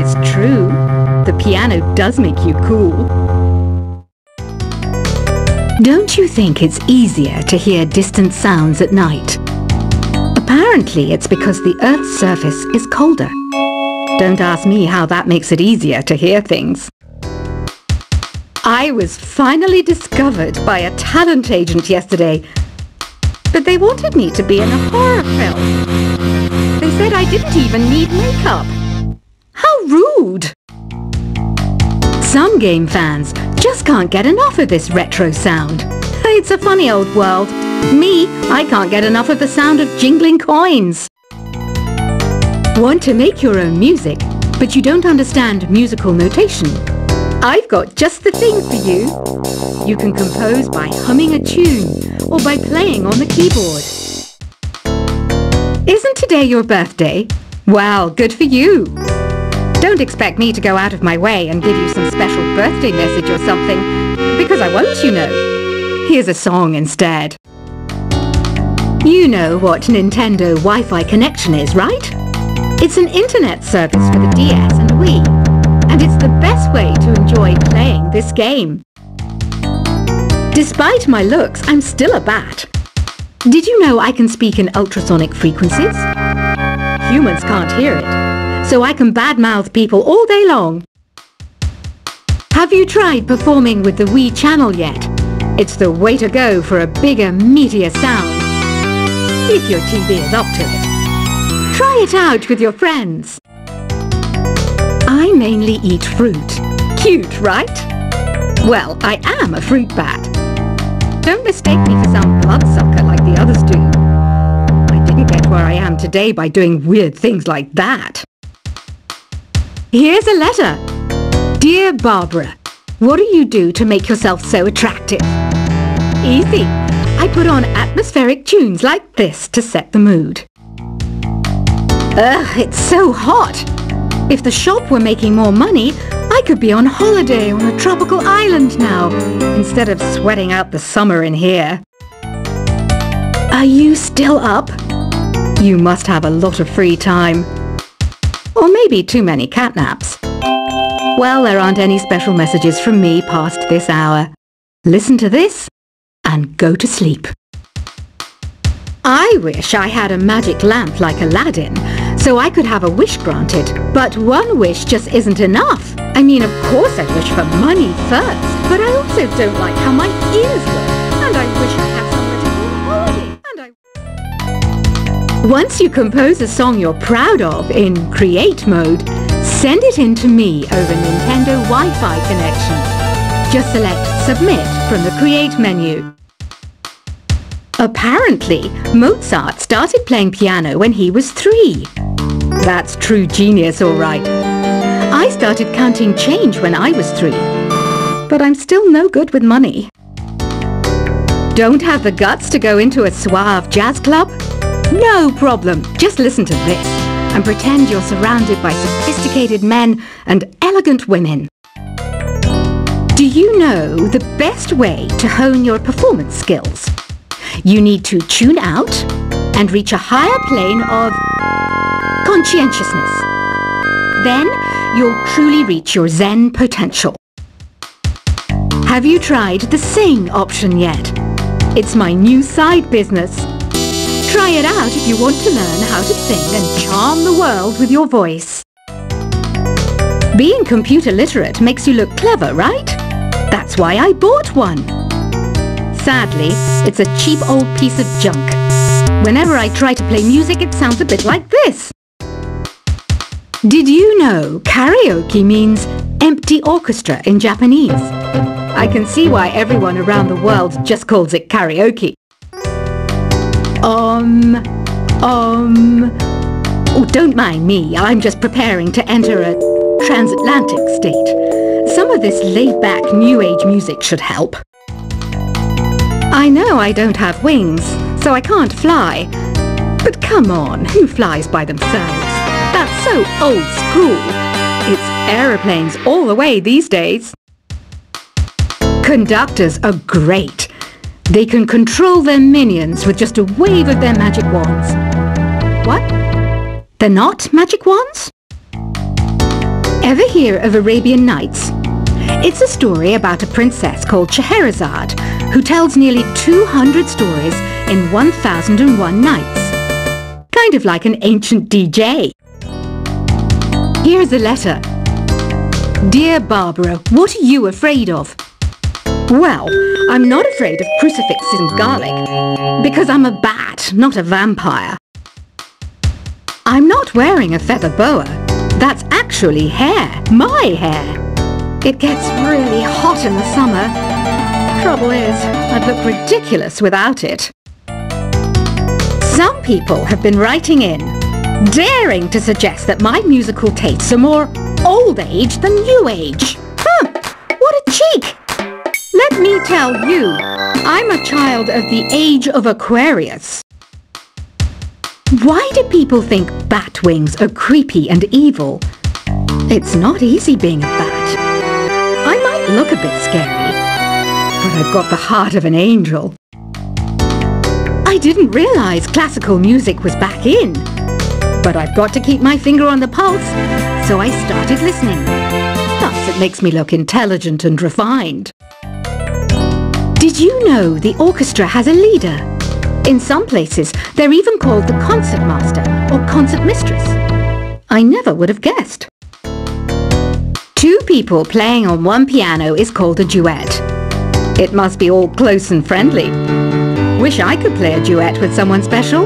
It's true. The piano does make you cool. Don't you think it's easier to hear distant sounds at night? Apparently, it's because the Earth's surface is colder. Don't ask me how that makes it easier to hear things. I was finally discovered by a talent agent yesterday, but they wanted me to be in a horror film. They said I didn't even need makeup. How rude! Some game fans just can't get enough of this retro sound. It's a funny old world. Me, I can't get enough of the sound of jingling coins. Want to make your own music, but you don't understand musical notation? I've got just the thing for you. You can compose by humming a tune or by playing on the keyboard. Isn't today your birthday? Well, good for you. Don't expect me to go out of my way and give you some special birthday message or something, because I won't, you know. Here's a song instead. You know what Nintendo Wi-Fi connection is, right? It's an internet service for the DS and Wii, and it's the best way to enjoy playing this game. Despite my looks, I'm still a bat. Did you know I can speak in ultrasonic frequencies? Humans can't hear it, so I can badmouth people all day long. Have you tried performing with the Wii channel yet? It's the way to go for a bigger, meatier sound. If your TV is up to it. Try it out with your friends. I mainly eat fruit. Cute, right? Well, I am a fruit bat. Don't mistake me for some bloodsucker like the others do. I didn't get where I am today by doing weird things like that. Here's a letter. Dear Barbara, what do you do to make yourself so attractive? Easy. I put on atmospheric tunes like this to set the mood. Ugh, it's so hot. If the shop were making more money, I could be on holiday on a tropical island now, instead of sweating out the summer in here. Are you still up? You must have a lot of free time. Or maybe too many catnaps. Well, there aren't any special messages from me past this hour. Listen to this and go to sleep. I wish I had a magic lamp like Aladdin, so I could have a wish granted. But one wish just isn't enough. I mean, of course I'd wish for money first, but I also don't like how my ears work, and I wish I had somewhere to go on holiday, Once you compose a song you're proud of in create mode, send it in to me over Nintendo Wi-Fi connection. Just select Submit from the Create menu. Apparently, Mozart started playing piano when he was 3. That's true genius, all right. I started counting change when I was 3. But I'm still no good with money. Don't have the guts to go into a suave jazz club? No problem. Just listen to this and pretend you're surrounded by sophisticated men and elegant women. Do you know the best way to hone your performance skills? You need to tune out and reach a higher plane of conscientiousness. Then you'll truly reach your Zen potential. Have you tried the sing option yet? It's my new side business. Try it out if you want to learn how to sing and charm the world with your voice. Being computer literate makes you look clever, right? That's why I bought one. Sadly, it's a cheap old piece of junk. Whenever I try to play music, it sounds a bit like this. Did you know karaoke means empty orchestra in Japanese? I can see why everyone around the world just calls it karaoke. Oh, don't mind me. I'm just preparing to enter a transatlantic state. Some of this laid-back new age music should help. I know I don't have wings, so I can't fly. But come on, who flies by themselves? That's so old school. It's aeroplanes all the way these days. Conductors are great. They can control their minions with just a wave of their magic wands. What? They're not magic wands? Ever hear of Arabian Nights? It's a story about a princess called Scheherazade who tells nearly 200 stories in 1001 nights. Kind of like an ancient DJ. Here's a letter. Dear Barbara, what are you afraid of? Well, I'm not afraid of crucifixes and garlic, because I'm a bat, not a vampire. I'm not wearing a feather boa. That's actually hair, my hair. It gets really hot in the summer. Trouble is, I'd look ridiculous without it. Some people have been writing in, daring to suggest that my musical tastes are more old age than new age. What a cheek! Let me tell you, I'm a child of the age of Aquarius. Why do people think bat wings are creepy and evil? It's not easy being a bat. I might look a bit scary, but I've got the heart of an angel. I didn't realise classical music was back in, but I've got to keep my finger on the pulse, so I started listening. Plus, it makes me look intelligent and refined. Did you know the orchestra has a leader? In some places, they're even called the concertmaster or concertmistress. I never would have guessed. Two people playing on one piano is called a duet. It must be all close and friendly. Wish I could play a duet with someone special.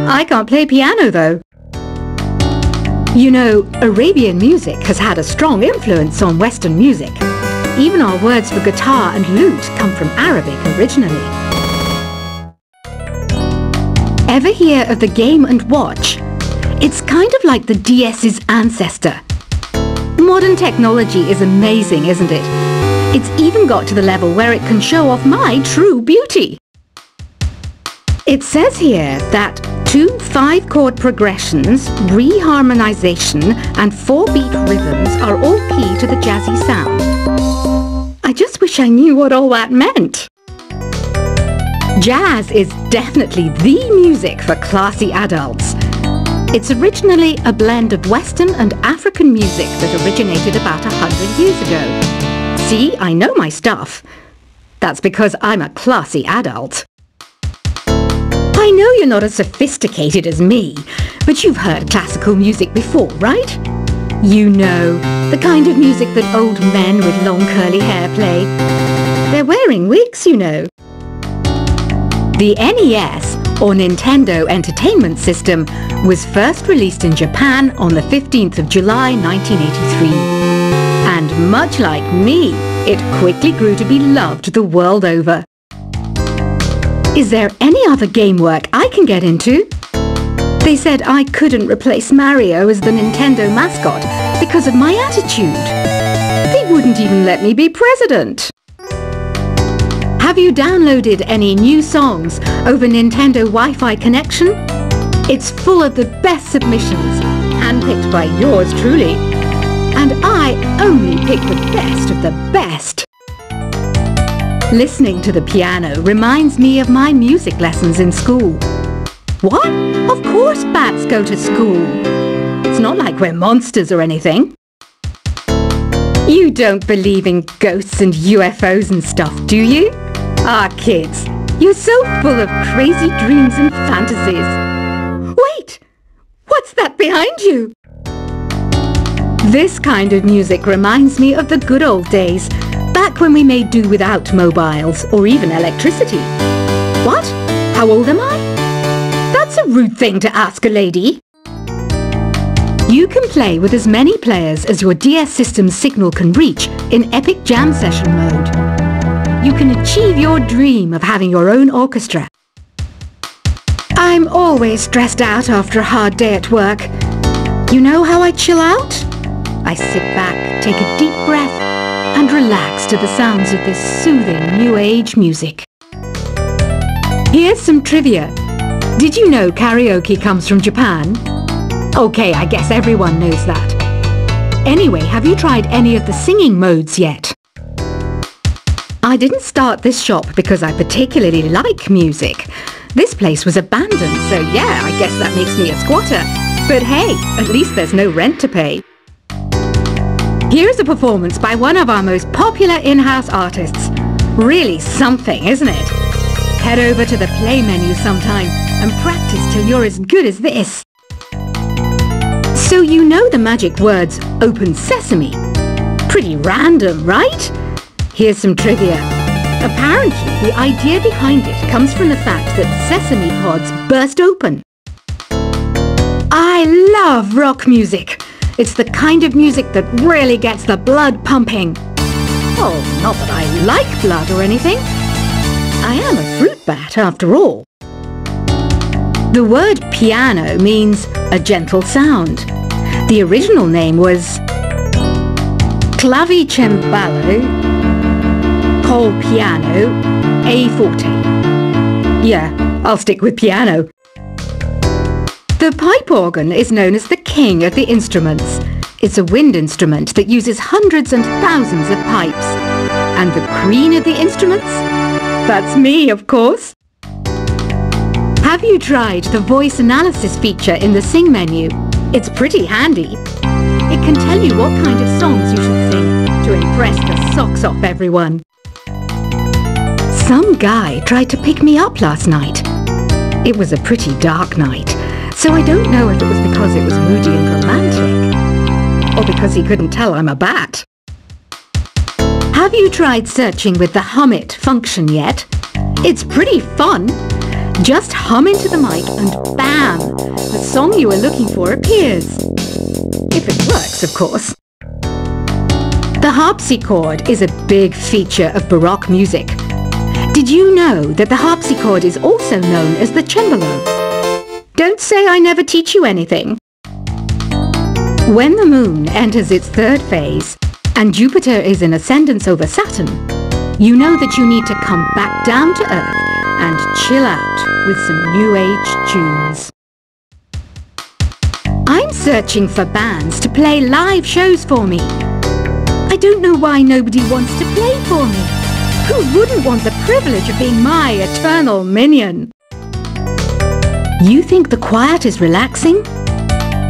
I can't play piano though. You know, Arabian music has had a strong influence on Western music. Even our words for guitar and lute come from Arabic originally. Ever hear of the Game & Watch? It's kind of like the DS's ancestor. Modern technology is amazing, isn't it? It's even got to the level where it can show off my true beauty. It says here that 2 5-chord progressions, reharmonization and 4-beat rhythms are all key to the jazzy sound. I just wish I knew what all that meant. Jazz is definitely the music for classy adults. It's originally a blend of Western and African music that originated about 100 years ago. See, I know my stuff. That's because I'm a classy adult. I know you're not as sophisticated as me, but you've heard classical music before, right? You know, the kind of music that old men with long curly hair play. They're wearing wigs, you know. The NES, or Nintendo Entertainment System, was first released in Japan on the 15th of July 1983. And much like me, it quickly grew to be loved the world over. Is there any other game work I can get into? They said I couldn't replace Mario as the Nintendo mascot because of my attitude. They wouldn't even let me be president. Have you downloaded any new songs over Nintendo Wi-Fi connection? It's full of the best submissions, handpicked by yours truly. And I only pick the best of the best. Listening to the piano reminds me of my music lessons in school. What? Of course bats go to school. It's not like we're monsters or anything. You don't believe in ghosts and UFOs and stuff, do you? Ah, kids, you're so full of crazy dreams and fantasies. Wait! What's that behind you? This kind of music reminds me of the good old days, back when we made do without mobiles or even electricity. What? How old am I? That's a rude thing to ask a lady. You can play with as many players as your DS system's signal can reach in Epic Jam Session mode. You can achieve your dream of having your own orchestra. I'm always stressed out after a hard day at work. You know how I chill out? I sit back, take a deep breath, and relax to the sounds of this soothing new age music. Here's some trivia. Did you know karaoke comes from Japan? Okay, I guess everyone knows that. Anyway, have you tried any of the singing modes yet? I didn't start this shop because I particularly like music. This place was abandoned, so yeah, I guess that makes me a squatter. But hey, at least there's no rent to pay. Here's a performance by one of our most popular in-house artists. Really something, isn't it? Head over to the play menu sometime and practice till you're as good as this. So you know the magic words "Open Sesame"? Pretty random, right? Here's some trivia. Apparently, the idea behind it comes from the fact that sesame pods burst open. I love rock music. It's the kind of music that really gets the blood pumping. Oh, not that I like blood or anything. I am a fruit bat after all. The word piano means a gentle sound. The original name was clavicembalo col piano a forte. Yeah, I'll stick with piano. The pipe organ is known as the king of the instruments. It's a wind instrument that uses hundreds and thousands of pipes. And the queen of the instruments? That's me, of course. Have you tried the voice analysis feature in the Sing menu? It's pretty handy. It can tell you what kind of songs you should sing to impress the socks off everyone. Some guy tried to pick me up last night. It was a pretty dark night. So I don't know if it was because it was moody and romantic, or because he couldn't tell I'm a bat. Have you tried searching with the Hum It function yet? It's pretty fun. Just hum into the mic and bam! The song you were looking for appears. If it works, of course. The harpsichord is a big feature of Baroque music. Did you know that the harpsichord is also known as the cembalo? Don't say I never teach you anything. When the moon enters its third phase and Jupiter is in ascendance over Saturn, you know that you need to come back down to Earth and chill out with some New Age tunes. I'm searching for bands to play live shows for me. I don't know why nobody wants to play for me. Who wouldn't want the privilege of being my eternal minion? You think the quiet is relaxing?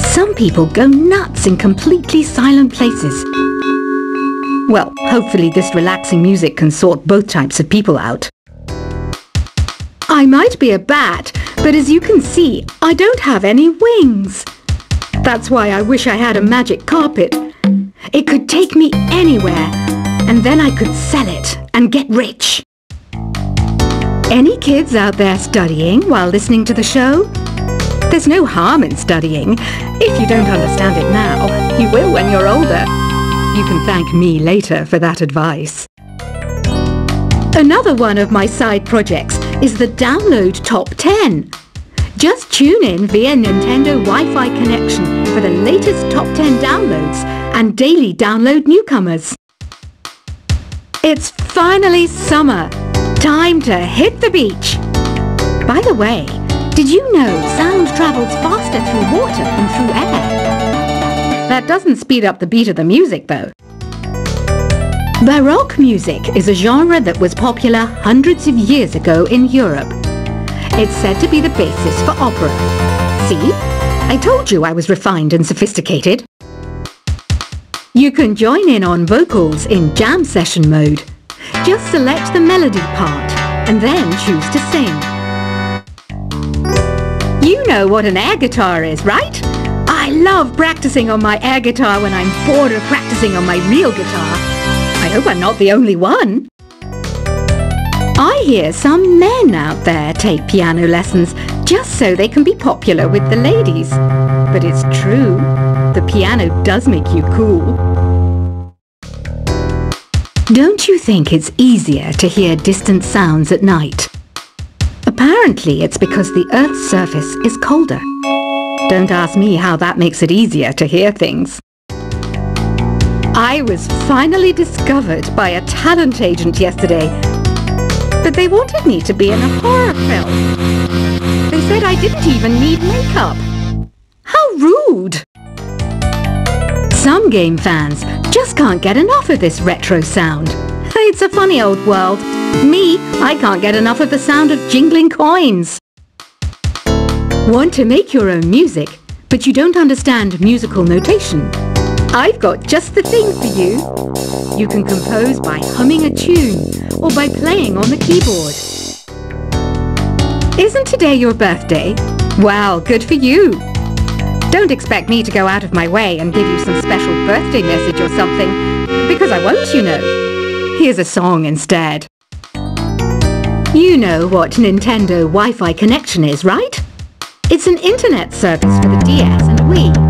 Some people go nuts in completely silent places. Well, hopefully this relaxing music can sort both types of people out. I might be a bat, but as you can see, I don't have any wings. That's why I wish I had a magic carpet. It could take me anywhere, and then I could sell it and get rich. Any kids out there studying while listening to the show? There's no harm in studying. If you don't understand it now, you will when you're older. You can thank me later for that advice. Another one of my side projects is the Download Top 10. Just tune in via Nintendo Wi-Fi connection for the latest Top 10 downloads and daily download newcomers. It's finally summer. Time to hit the beach! By the way, did you know sound travels faster through water than through air? That doesn't speed up the beat of the music, though. Baroque music is a genre that was popular hundreds of years ago in Europe. It's said to be the basis for opera. See? I told you I was refined and sophisticated. You can join in on vocals in jam session mode. Just select the melody part and then choose to sing. You know what an air guitar is, right? I love practicing on my air guitar when I'm bored of practicing on my real guitar. I hope I'm not the only one. I hear some men out there take piano lessons just so they can be popular with the ladies. But it's true, the piano does make you cool. Don't you think it's easier to hear distant sounds at night? Apparently it's because the Earth's surface is colder. Don't ask me how that makes it easier to hear things. I was finally discovered by a talent agent yesterday, but they wanted me to be in a horror film. They said I didn't even need makeup. How rude! Some game fans just can't get enough of this retro sound. It's a funny old world. Me, I can't get enough of the sound of jingling coins. Want to make your own music, but you don't understand musical notation? I've got just the thing for you. You can compose by humming a tune or by playing on the keyboard. Isn't today your birthday? Well, good for you. Don't expect me to go out of my way and give you some special birthday message or something, because I won't, you know. Here's a song instead. You know what Nintendo Wi-Fi connection is, right? It's an internet service for the DS and Wii.